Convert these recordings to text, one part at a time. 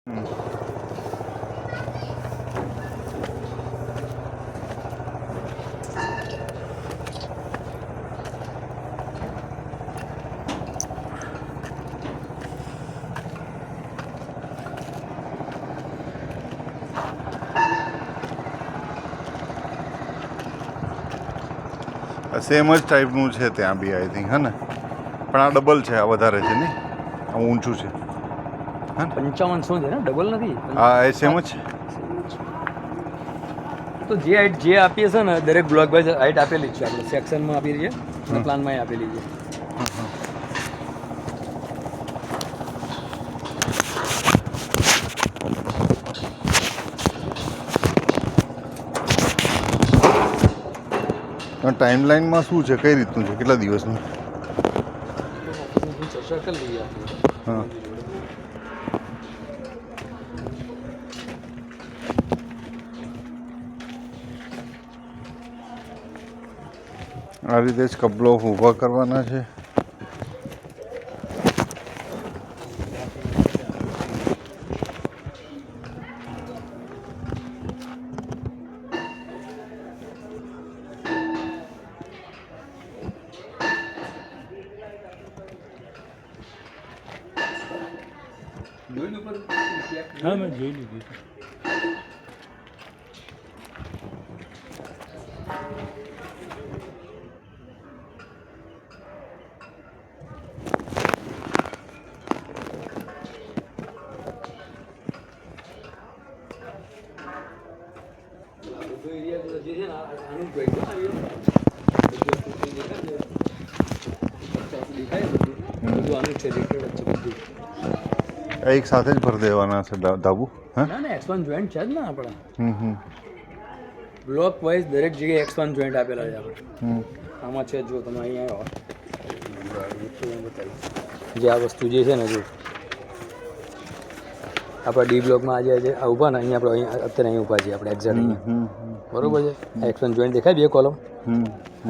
Same જ ટાઈપનું છે ત્યાં બી આઈ થિંક હે ને, પણ આ ડબલ છે, આ વધારે છે નહીં, આ ઊંચું છે. 5500 છે ને, ડબલ નથી. હા એ સેમ જ છે. તો જે હાઈટ જે આપીએ છે ને દરેક બ્લોક વાઇઝ હાઈટ આપેલી જ છે, આપણે સેક્શનમાં આપી છે અને પ્લાનમાં આપેલી છે. ટાઈમ લાઈનમાં શું છે, કઈ રીતનું છે, કેટલા દિવસનું? ચર્ચા કરી લઈએ આપણે. હા, આ રીતે જ કપલો ઊભા કરવાના છે. હા મેં જોઈ લીધી. એક સાથે જ ભરી દેવાના છે ધાબુ? હા ના ના, એક્સપાન્ડ જોઈન્ટ છે જ ને આપણા. બ્લોક વાઇઝ દરેક જગ્યાએ એક્સપાન્ડ જોઈન્ટ આપેલા છે આપણે. આમાં છે, જો તમે અહીંયા જે આ વસ્તુ જે છે ને, જો આપણા ડી બ્લોકમાં આજે આ ઊભા ને અહીંયા આપણે અહીંયા અત્યારે અહીં ઊભા છીએ આપણે એક્ઝેક્ટ અહીંયા, બરોબર છે. આ એક્સપાન્ડ જોઈન્ટ દેખાય, બે કોલમ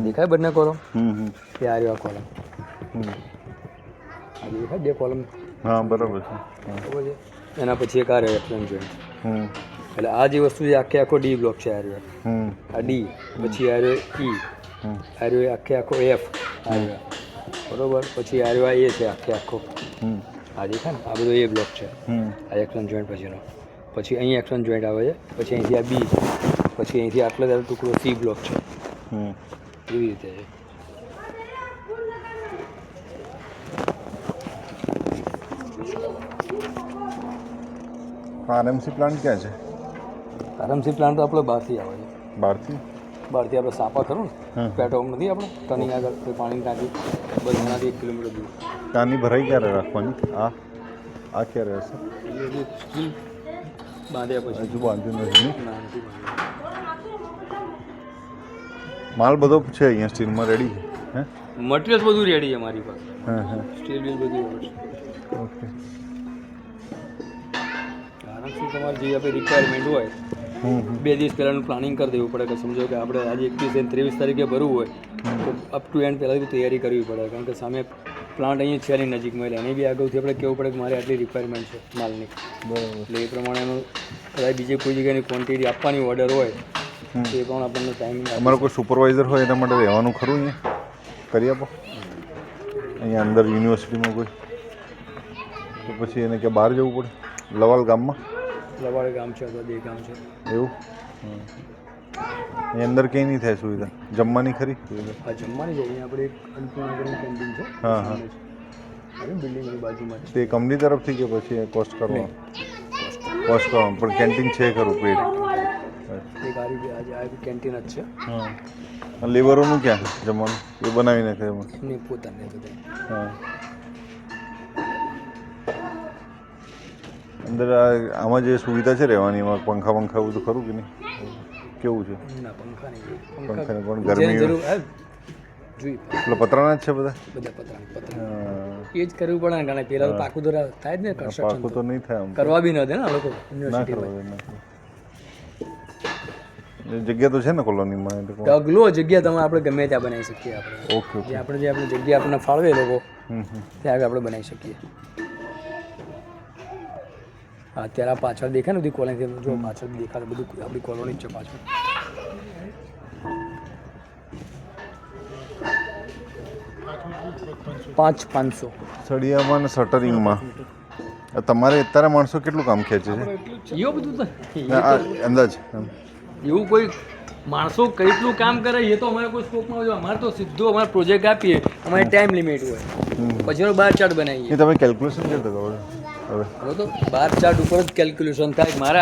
દેખાય, બંને કોલમ એ આ રહ્યો આ કોલમ, આ દેખાય બે કોલમ. હા બરાબર છે. બરાબર છે. એના પછી એક આ રહ્યો એક્સપાન્ડ જોઈન્ટ. એટલે આ જે વસ્તુ છે આખે આખો ડી બ્લોક છે. આ રહ્યો આ ડી, પછી આ રહ્યો ઈ, આ રહ્યો આખે આખો એફ, આ રહ્યો બરોબર. પછી આ રહ્યો આ એ છે આખે આખો, આ દેખાય ને, આ બધો એ બ્લોક છે આ એક્સપાન્ડ જોઈન્ટ પછીનો. પછી અહીં એક્સપાન્ડ જોઈન્ટ આવે છે, પછી અહીંથી આ બી, પછી અહીંથી આટલો જ ટુકડો સી બ્લોક છે. એવી રીતે છે. આરએમસી પ્લાન્ટ ક્યાં છે? આરએમસી પ્લાન્ટ તો આપણે બહારથી આવે છે. બહારથી આપણે સાપા ખરું ને, પેટ્રોલ નથી આપણે ટર્નિંગ આગળ પાણી ટાંકી, બસ એનાથી 1 કિલોમીટર દૂર. ત્યાંની ભરાઈ ક્યારે રાખવાની? આ ક્યારે હશે? સ્ટીલ બાંધ્યા પછી હજુ બાંધ્યું નથી. ના, નથી બાંધ્યું. માલ બધો છે અહીંયા સ્ટીલમાં રેડી છે? મટીરિયલ્સ બધું રેડી છે મારી પાસે. સ્ટીલ બીલ બધું છે. ઓકે. આરામથી તમારે જે આપણે રિક્વાયરમેન્ટ હોય 2 દિવસ પહેલાંનું પ્લાનિંગ કરી દેવું પડે. કે સમજો કે આપણે આજે 21 અને 23 તારીખે ભરવું હોય તો અપ ટુ એન્ડ પહેલાંથી તૈયારી કરવી પડે. કારણ કે સામે પ્લાન્ટ અહીંયા છે નહીં નજીકમાં, એટલે એની બી આગળથી આપણે કહેવું પડે કે મારે આટલી રિક્વાયરમેન્ટ છે માલની. બરાબર. એટલે એ પ્રમાણેનું કદાચ બીજી કોઈ જગ્યાની ક્વોન્ટિટી આપવાની ઓર્ડર હોય તો એ પણ આપણને ટાઈમ. અમારો કોઈ સુપરવાઇઝર હોય એના માટે રહેવાનું ખરું અહીંયા? કરી આપો અહીંયા અંદર યુનિવર્સિટીમાં કોઈ, તો પછી એને કે બહાર જવું પડે? લવાલ ગામમાં? લવાડ ગામ છે અથવા બે ગામ છે એવું? એ અંદર કંઈ નહીં થાય સુવિધા જમવાની ખરી? હા જમવાની છે. અહીંયા આપણે એક અન્નપૂર્ણા કરીને કેન્ટીન છે. હા હા, બિલ્ડિંગની બાજુમાં જ. તે કંપની તરફથી કે પછી કોસ્ટ કરવાનો? કોસ્ટ કરવાનો, પણ કેન્ટીન છે ખરું પેડ? એક આ કેન્ટીન જ છે. હા. લેબરોનું ક્યાં જમવાનું? એ બનાવી નાખે એમાં? એમની પોતાને બધા. હા. અંદર આમાં જે સુવિધા છે રહેવાની, એમાં પંખા બધું ખરું કે નહીં? કેવું છે? ના પંખા નહીં. પંખા પણ ગરમી જોઈ એટલે પતરાના જ છે બધા પતરા એ જ કરવું પડે ને. કારણ પેલા તો પાકું તો થાય જ ને, પાકું તો નહીં થાય આમ, કરવા બી ન દે ને આ લોકો. ના કરવા. જગ્યા તો છે ને કોલોનીમાં? ઢગલો જગ્યા તમે આપણે ગમે ત્યાં બનાવી શકીએ. આપણે ઓકે. જે આપણે જગ્યા આપણને ફાળવે લોકો ત્યાં આગળ આપણે બનાવી શકીએ. અત્યારે આ પાછળ દેખાય ને બધી કોલોની જો પાછળ દેખાય બધું આપણી કોલોની જ છે પાછળ. 5,500 સળિયામાં ને શટરિંગમાં તમારે અત્યારે માણસો કેટલું કામ ખેંચે છે એવું બધું તો આ અંદાજ એમ. એવું કોઈ માણસો કેટલું કામ કરે એ તો અમારે કોઈ સ્કોપમાં હોય. અમારે તો સીધું અમારે પ્રોજેક્ટ આપીએ, અમારે ટાઈમ લિમિટ હોય, પછી એનો બાર ચાર્ટ બનાવીએ. એ તમે કેલ્ક્યુલેશન કરતા ખબર હવે હવે તો બાર ચાર્ટ ઉપર જ કેલ્ક્યુલેશન થાય. મારે